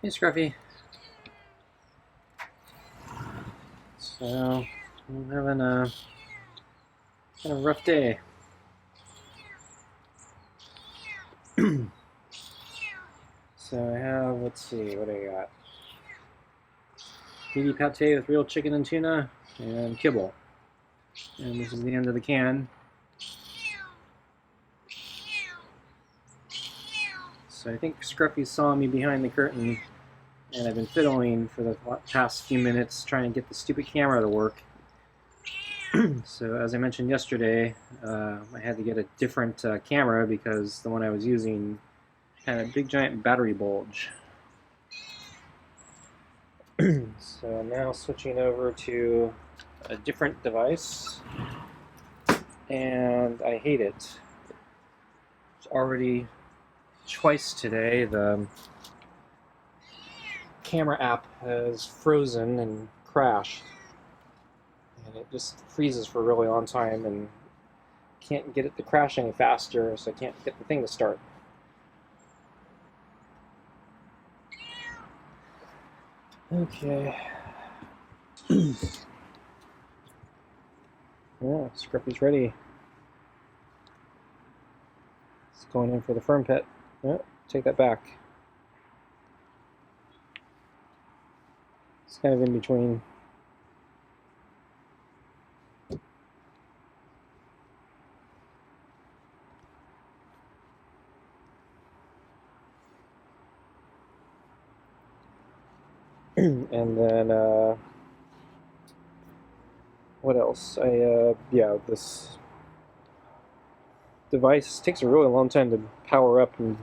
Hey, Scruffy. So, I'm having a kind of rough day. So I have, let's see, what do I got? Meaty pate with real chicken and tuna, and kibble. And this is the end of the can. So I think Scruffy saw me behind the curtain, and I've been fiddling for the past few minutes trying to get the stupid camera to work. So as I mentioned yesterday, I had to get a different camera because the one I was using had a big giant battery bulge. So I'm now switching over to a different device, and I hate it. It's already twice today the camera app has frozen and crashed, and it just freezes for a really long time and can't get it to crash any faster, so I can't get the thing to start. Okay. Yeah, Scruffy's ready. It's going in for the firm pet. Yeah, take that back. It's kind of in between. And then, what else? Yeah, this device takes a really long time to power up and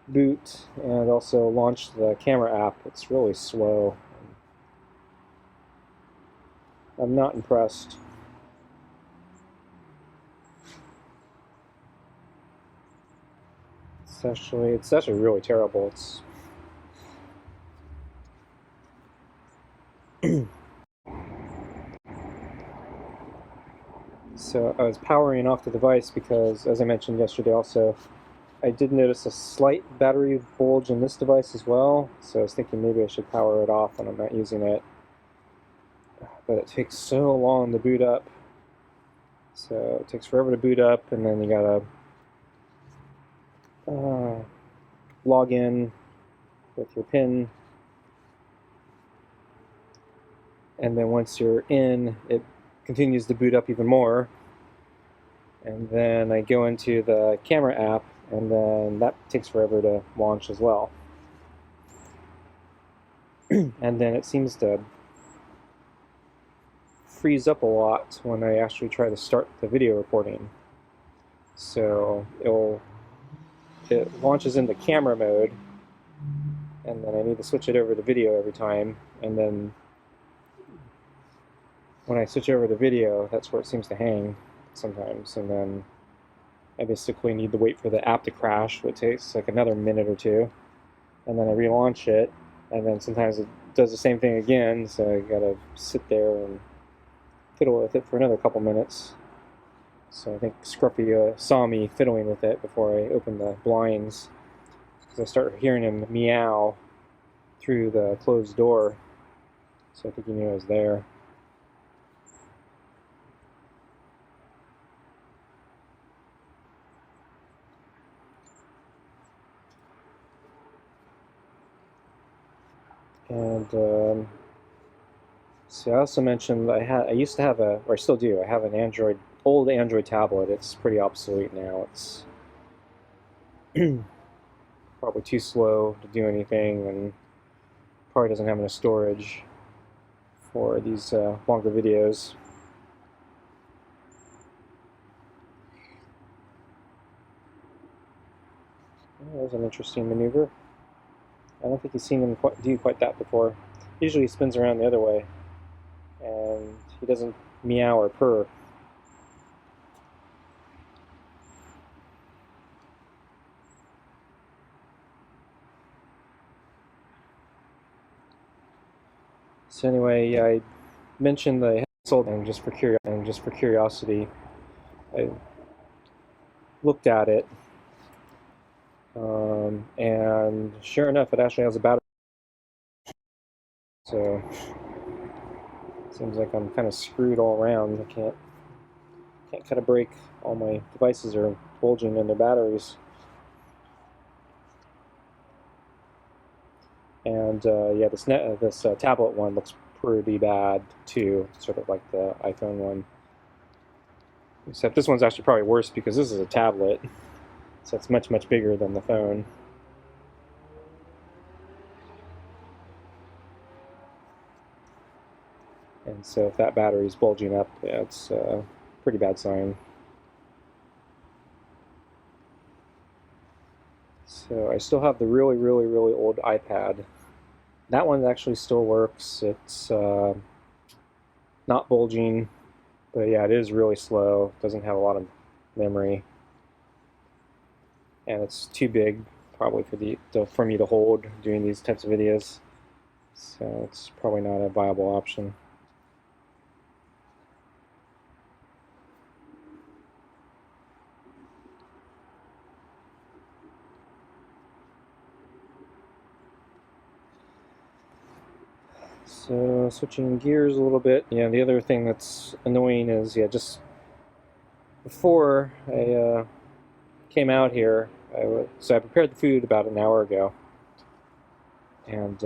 boot, and also launch the camera app. It's really slow. I'm not impressed. It's actually really terrible. It's So I was powering off the device because, as I mentioned yesterday also, I did notice a slight battery bulge in this device as well, so I was thinking maybe I should power it off when I'm not using it. But it takes so long to boot up. So it takes forever to boot up, and then you gotta log in with your PIN. And then once you're in, it continues to boot up even more. And then I go into the camera app, and then that takes forever to launch as well. And then it seems to freeze up a lot when I actually try to start the video recording. So it launches into camera mode, and then I need to switch it over to video every time, and then when I switch over to video, that's where it seems to hang sometimes, and then I basically need to wait for the app to crash, which takes like another minute or two, and then I relaunch it, and then sometimes it does the same thing again, so I gotta sit there and fiddle with it for another couple minutes. So I think Scruffy saw me fiddling with it before I opened the blinds, because I started hearing him meow through the closed door, so I think he knew I was there. And so I also mentioned I used to have or I still do. I have an old Android tablet. It's pretty obsolete now. It's probably too slow to do anything, and probably doesn't have enough storage for these longer videos. That was an interesting maneuver. I don't think you've seen him do quite that before. Usually he spins around the other way, and he doesn't meow or purr. So anyway, I mentioned the sold, and just for curiosity, I looked at it, and sure enough, it actually has a battery. So seems like I'm kind of screwed all around. I can't cut a break. All my devices are bulging in their batteries. And yeah, this tablet one looks pretty bad too, sort of like the iPhone one. Except this one's actually probably worse because this is a tablet, so it's much bigger than the phone. And so if that battery's bulging up, yeah, it's a pretty bad sign. So I still have the really old iPad. That one actually still works. It's not bulging, but yeah, it is really slow. Doesn't have a lot of memory, and it's too big probably for me to hold doing these types of videos. So it's probably not a viable option. So switching gears a little bit, yeah, the other thing that's annoying is, yeah, just before I came out here, so I prepared the food about an hour ago, and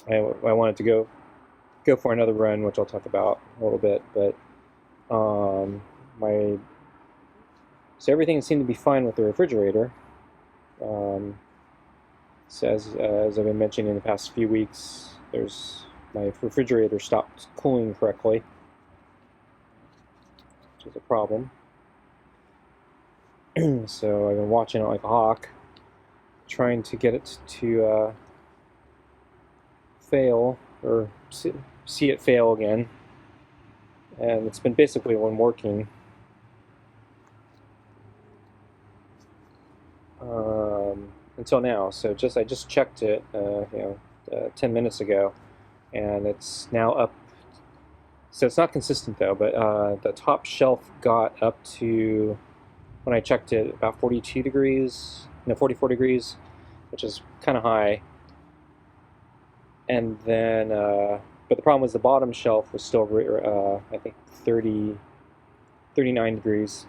I wanted to go for another run, which I'll talk about a little bit, but my so everything seemed to be fine with the refrigerator. So as I've been mentioning in the past few weeks, my refrigerator stopped cooling correctly, which is a problem. So I've been watching it like a hawk, trying to get it to fail, or see it fail again. And it's been basically working. Until now. So I just checked it, 10 minutes ago, and it's now up. So it's not consistent though, but the top shelf got up to, when I checked it, about 42 degrees, no, 44 degrees, which is kind of high. And then, but the problem was the bottom shelf was still, I think, 39 degrees,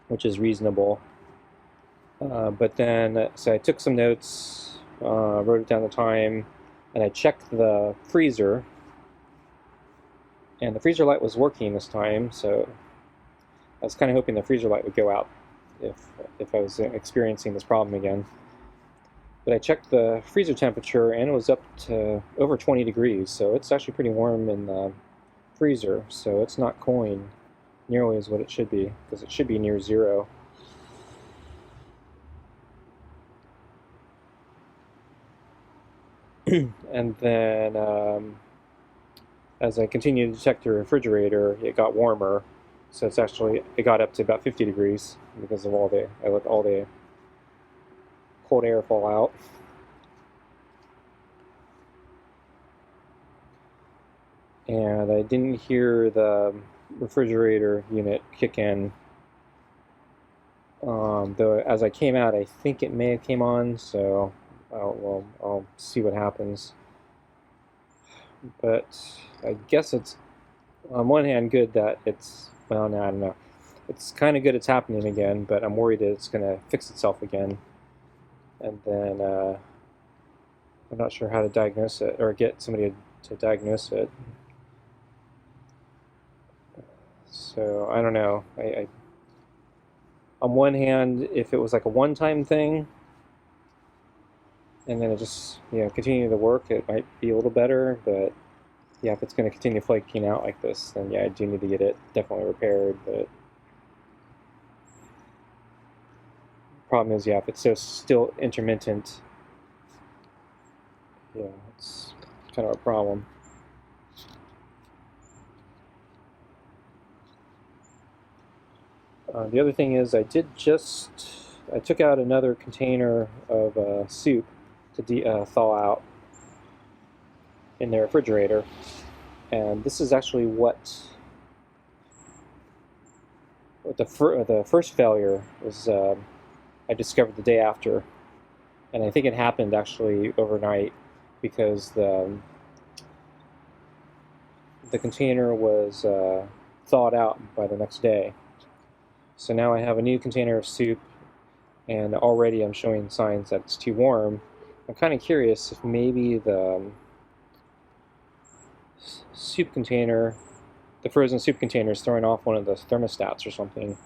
which is reasonable. But then, so I took some notes, wrote it down the time, and I checked the freezer, and the freezer light was working this time, so I was kind of hoping the freezer light would go out if I was experiencing this problem again. But I checked the freezer temperature, and it was up to over 20 degrees, so it's actually pretty warm in the freezer, so it's not cooling nearly as what it should be, because it should be near zero. And then as I continued to check the refrigerator, it got warmer. So it got up to about 50 degrees because of I let all the cold air fall out. And I didn't hear the refrigerator unit kick in. Though as I came out, I think it may have came on, so I'll see what happens. But I guess it's, on one hand, good that it's, well, no, I don't know. It's kind of good it's happening again, but I'm worried that it's going to fix itself again. And then I'm not sure how to diagnose it, or get somebody to diagnose it. So I don't know. On one hand, if it was like a one-time thing, and then it just, continue to work, it might be a little better, but yeah, if it's going to continue flaking out like this, then yeah, I do need to get it definitely repaired. But the problem is, yeah, if it's still intermittent, yeah, it's kind of a problem. The other thing is, I took out another container of soup to thaw out in the refrigerator, and this is actually what the first failure was. I discovered the day after, And I think it happened actually overnight because the container was thawed out by the next day. So now I have a new container of soup, and already I'm showing signs that it's too warm. I'm kind of curious if maybe the soup container, the frozen soup container, is throwing off one of the thermostats or something,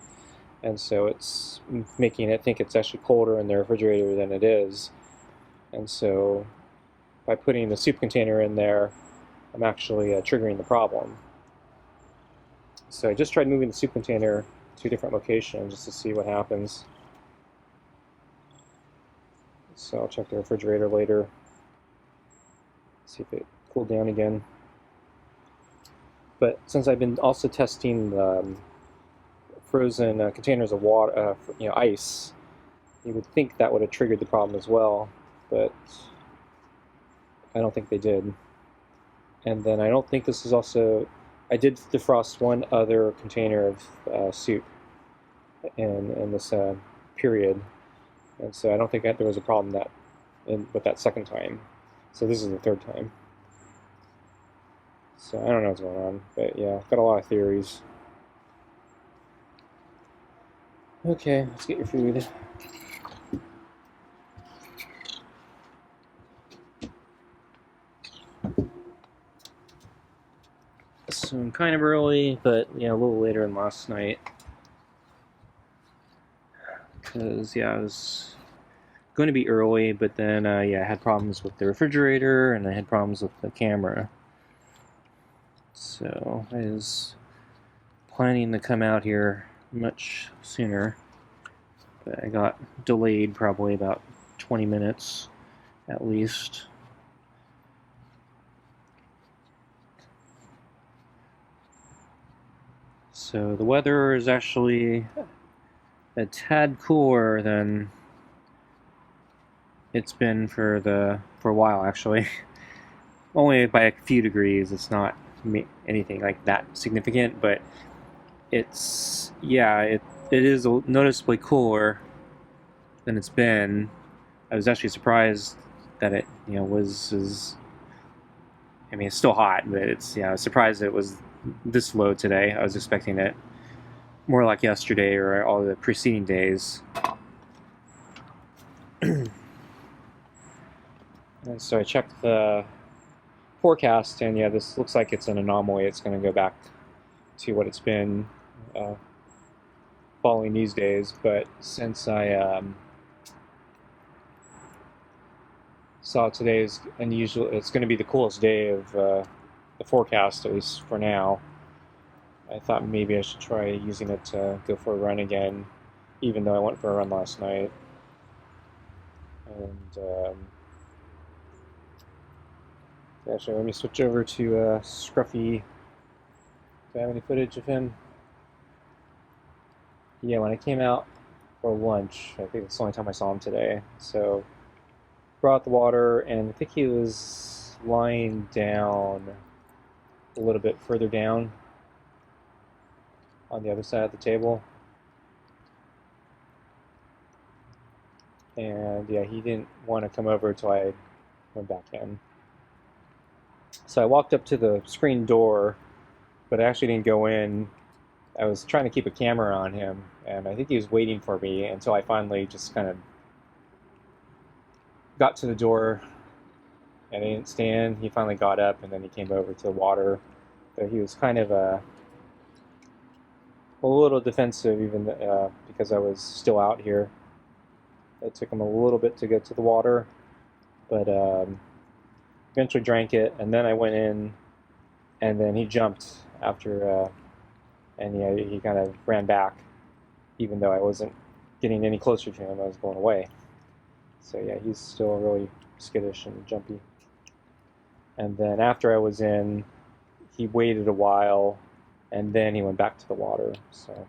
and so it's making it think it's actually colder in the refrigerator than it is. And so by putting the soup container in there, I'm actually triggering the problem. So I just tried moving the soup container to a different location just to see what happens. So I'll check the refrigerator later, see if it cooled down again. But since I've been also testing the frozen containers of water, ice, you would think that would have triggered the problem as well, but I don't think they did. And then I don't think this is also, I did defrost one other container of soup in this period, and so I don't think that there was a problem with that second time. So this is the third time. So I don't know what's going on, but yeah, I've got a lot of theories. Okay, let's get your food. So I'm kind of early, but yeah, a little later than last night. Because yeah, I was going to be early, but then yeah, I had problems with the refrigerator and I had problems with the camera. So I was planning to come out here much sooner, but I got delayed probably about 20 minutes at least. So the weather is actually a tad cooler than it's been for a while actually. Only by a few degrees. It's not anything like that significant, but it's it is noticeably cooler than it's been. I was actually surprised that it was I mean, it's still hot, but it's I was surprised it was this low today. I was expecting it more like yesterday or all the preceding days. And so I checked the forecast, and yeah, this looks like it's an anomaly. It's going to go back to what it's been following these days. But since I saw today's unusual, it's going to be the coolest day of the forecast, at least for now. I thought maybe I should try using it to go for a run again, even though I went for a run last night. And actually, let me switch over to Scruffy. Do I have any footage of him? Yeah, when I came out for lunch, I think it's the only time I saw him today. So, brought the water, and I think he was lying down a little bit further down on the other side of the table. And yeah, he didn't want to come over until I went back in. So I walked up to the screen door, but I actually didn't go in. I was trying to keep a camera on him, and I think he was waiting for me until I finally just kind of got to the door, and he didn't stand. He finally got up, and then he came over to the water. So he was kind of a little defensive, even because I was still out here. It took him a little bit to get to the water, but eventually drank it, and then I went in, and then he jumped after, and yeah, he kind of ran back, even though I wasn't getting any closer to him. I was going away. So yeah, he's still really skittish and jumpy. And then after I was in, he waited a while, and then he went back to the water. So.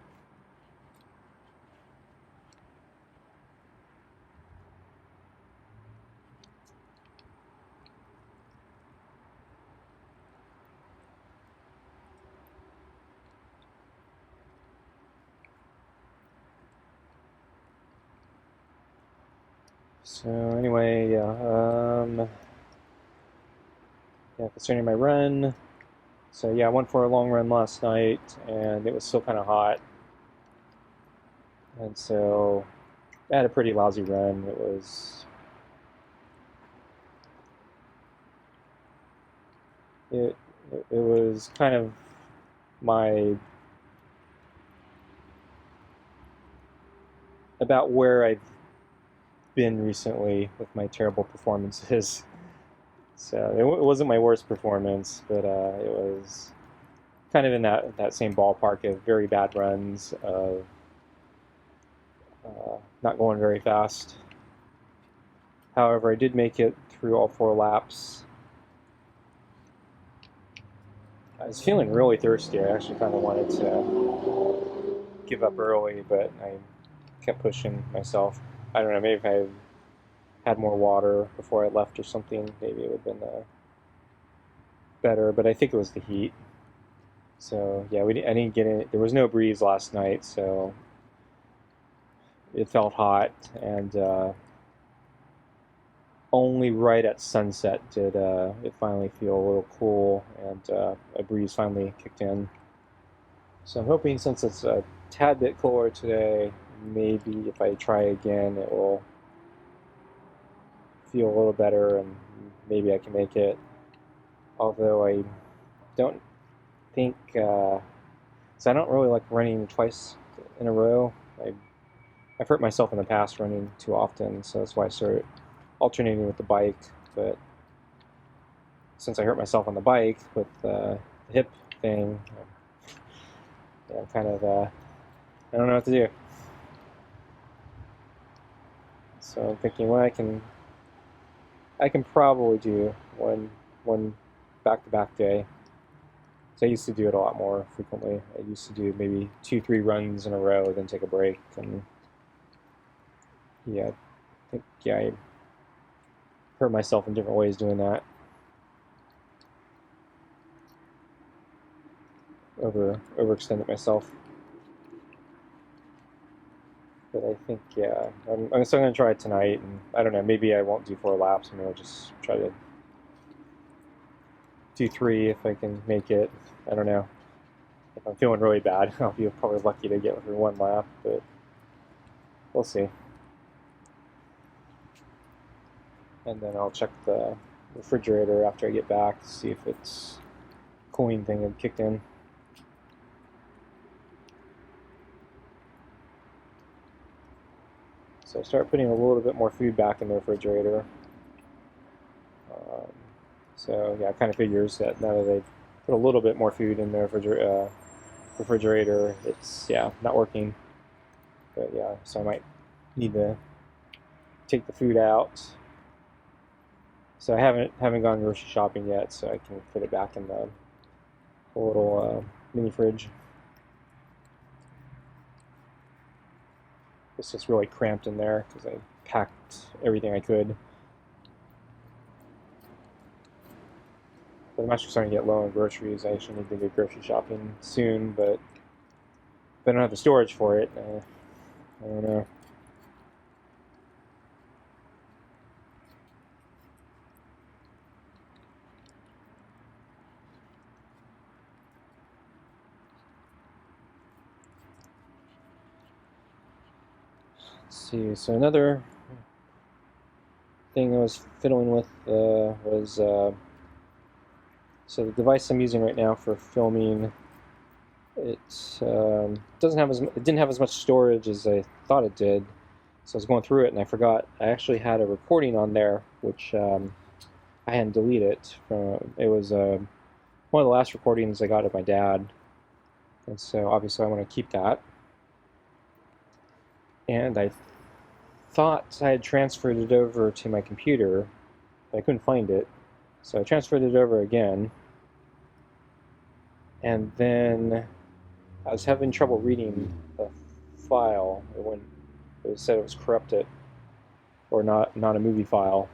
So anyway, yeah, concerning my run. So yeah, I went for a long run last night, and it was still kind of hot, and so I had a pretty lousy run. It it was kind of my about where I've been recently with my terrible performances. So it wasn't my worst performance, but it was kind of in that same ballpark of very bad runs, of not going very fast. However, I did make it through all 4 laps. I was feeling really thirsty. I actually kind of wanted to give up early, but I kept pushing myself. I don't know, maybe if I had more water before I left or something, maybe it would have been better, but I think it was the heat. So yeah, I didn't get in. There was no breeze last night, so it felt hot, and only right at sunset did it finally feel a little cool, and a breeze finally kicked in. So I'm hoping, since it's a tad bit cooler today, maybe if I try again, it will feel a little better, and maybe I can make it. Although I don't think, so I don't really like running twice in a row. I've hurt myself in the past running too often, so that's why I started alternating with the bike. But since I hurt myself on the bike with the hip thing, yeah, I'm kind of, I don't know what to do. So I'm thinking, well, I can probably do one back-to-back day. So I used to do it a lot more frequently. I used to do maybe 2, 3 runs in a row, then take a break, and yeah, I think I hurt myself in different ways doing that. Overextended myself. But I think, yeah, I'm still going to try it tonight, and I don't know, maybe I won't do 4 laps, maybe I'll just try to do 3 if I can make it. I don't know. If I'm feeling really bad, I'll be probably lucky to get through 1 lap, but we'll see. And then I'll check the refrigerator after I get back to see if its cooling thing had kicked in. So I start putting a little bit more food back in the refrigerator. So yeah, it kind of figures that now that they put a little bit more food in the refrigerator, it's, yeah, not working. But yeah, so I might need to take the food out. So I haven't gone grocery shopping yet, so I can put it back in the little mini fridge. It's just really cramped in there because I packed everything I could. But I'm actually starting to get low on groceries. I actually need to go grocery shopping soon, but if I don't have the storage for it, I don't know. Let's see, so another thing I was fiddling with was so the device I'm using right now for filming, it didn't have as much storage as I thought it did. So I was going through it, and I forgot I actually had a recording on there, which I hadn't deleted from. It was one of the last recordings I got of my dad, and so obviously I want to keep that. And I thought I had transferred it over to my computer, but I couldn't find it. So I transferred it over again, and then I was having trouble reading the file. It said it was corrupted, or not a movie file.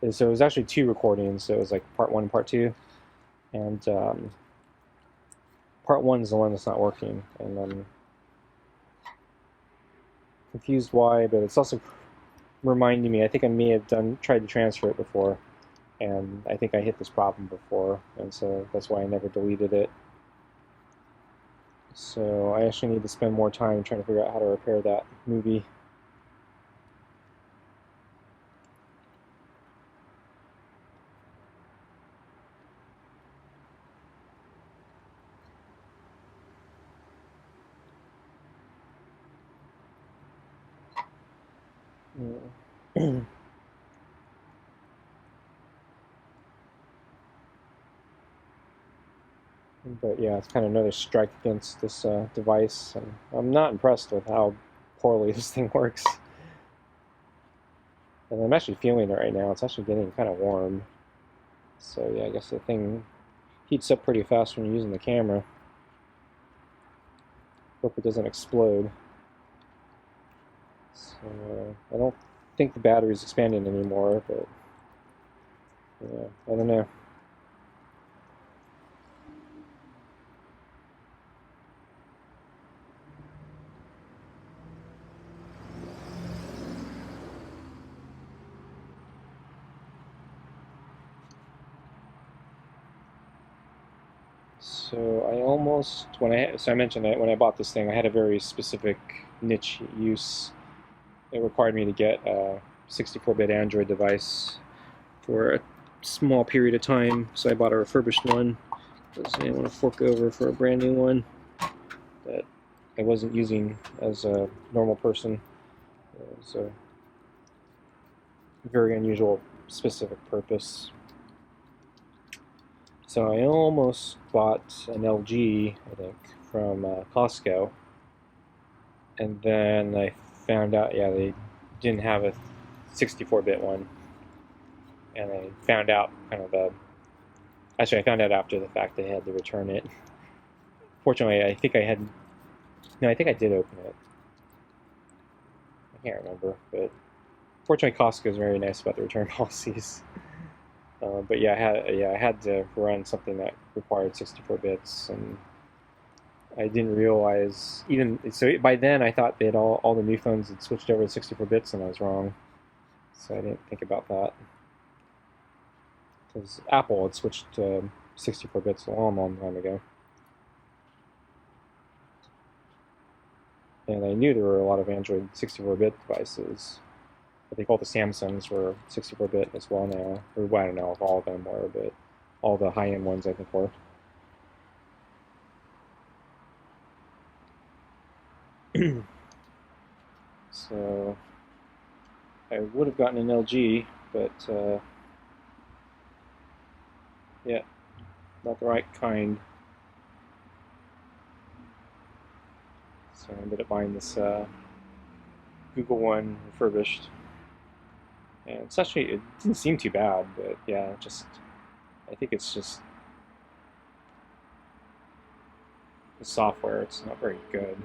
And so it was actually 2 recordings. So it was like part 1 and part 2, and part 1 is the one that's not working, and I'm confused why. But it's also reminding me. I think I may have tried to transfer it before, and I think I hit this problem before, and so that's why I never deleted it. So I actually need to spend more time trying to figure out how to repair that movie. But yeah, it's kind of another strike against this device, and I'm not impressed with how poorly this thing works. And I'm actually feeling it right now. It's actually getting kind of warm. So yeah, I guess the thing heats up pretty fast when you're using the camera. Hope it doesn't explode. So I don't think the battery's expanding anymore, but yeah, I don't know. So I almost I mentioned that when I bought this thing, I had a very specific niche use. It required me to get a 64-bit Android device for a small period of time, so I bought a refurbished one because I didn't want to fork over for a brand new one that I wasn't using as a normal person. It was a very unusual specific purpose. So I almost bought an LG, I think, from Costco, and then I found out, yeah, they didn't have a 64-bit one, and I found out kind of actually I found out after the fact they had to return it. Fortunately, I think I think I did open it. I can't remember, but fortunately Costco is very nice about the return policies. But yeah, I had to run something that required 64 bits, and I didn't realize even so. By then, I thought they had all the new phones had switched over to 64 bits, and I was wrong. So I didn't think about that because Apple had switched to 64 bits a long, long time ago, and I knew there were a lot of Android 64-bit devices. I think all the Samsungs were 64-bit as well now. Or well, I don't know if all of them were, but all the high-end ones I think were. So I would have gotten an LG, but yeah, not the right kind. So I ended up buying this Google One refurbished. And it's actually, it didn't seem too bad, but yeah, I think it's just the software, it's not very good.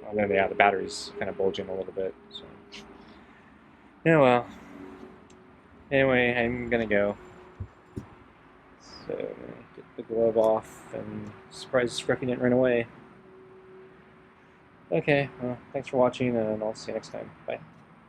Although, yeah, the battery's kind of bulging a little bit, so. Yeah, well. Anyway, I'm gonna go. So, I'm gonna get the glove off, and surprised Scruffy didn't run away. Okay, well, thanks for watching, and I'll see you next time. Bye.